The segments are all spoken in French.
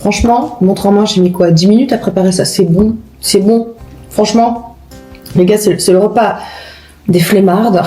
Franchement, montre en main, j'ai mis quoi 10 minutes à préparer ça, c'est bon. C'est bon. Franchement, les gars, c'est le repas des flemmardes.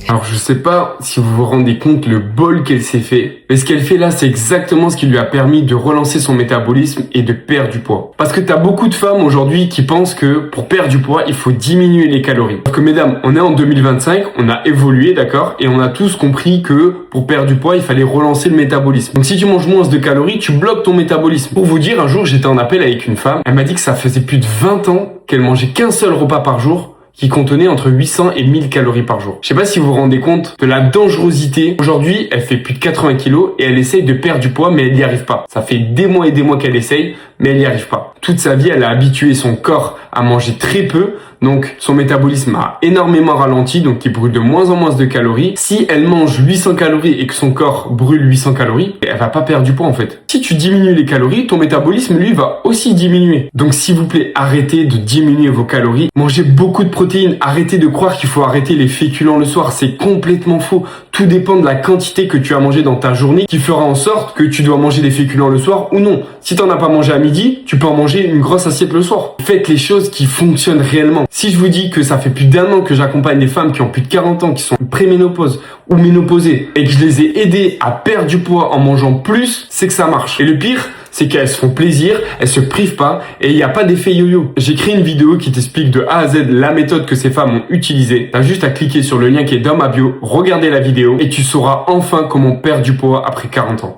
Alors je sais pas si vous vous rendez compte le bol qu'elle s'est fait, mais ce qu'elle fait là c'est exactement ce qui lui a permis de relancer son métabolisme et de perdre du poids. Parce que t'as beaucoup de femmes aujourd'hui qui pensent que pour perdre du poids il faut diminuer les calories. Parce que mesdames, on est en 2025, on a évolué d'accord, et on a tous compris que pour perdre du poids il fallait relancer le métabolisme. Donc si tu manges moins de calories, tu bloques ton métabolisme. Pour vous dire, un jour j'étais en appel avec une femme, elle m'a dit que ça faisait plus de 20 ans qu'elle mangeait qu'un seul repas par jour, qui contenait entre 800 et 1000 calories par jour. Je sais pas si vous vous rendez compte de la dangerosité. Aujourd'hui, elle fait plus de 80 kilos et elle essaye de perdre du poids, mais elle n'y arrive pas. Ça fait des mois et des mois qu'elle essaye, mais elle n'y arrive pas. Toute sa vie, elle a habitué son corps à manger très peu, donc son métabolisme a énormément ralenti, donc il brûle de moins en moins de calories. Si elle mange 800 calories et que son corps brûle 800 calories, elle va pas perdre du poids en fait. Si tu diminues les calories, ton métabolisme lui va aussi diminuer. Donc s'il vous plaît, arrêtez de diminuer vos calories. Mangez beaucoup de protéines. Arrêtez de croire qu'il faut arrêter les féculents le soir. C'est complètement faux. Tout dépend de la quantité que tu as mangé dans ta journée qui fera en sorte que tu dois manger des féculents le soir ou non. Si t'en as pas mangé à midi, tu peux en manger une grosse assiette le soir. Faites les choses qui fonctionnent réellement. Si je vous dis que ça fait plus d'1 an que j'accompagne des femmes qui ont plus de 40 ans, qui sont préménopause ou ménopausées, et que je les ai aidées à perdre du poids en mangeant plus, c'est que ça marche. Et le pire, c'est qu'elles se font plaisir, elles se privent pas, et il n'y a pas d'effet yo-yo. J'ai créé une vidéo qui t'explique de A à Z la méthode que ces femmes ont utilisée. T'as juste à cliquer sur le lien qui est dans ma bio, regarder la vidéo, et tu sauras enfin comment perdre du poids après 40 ans.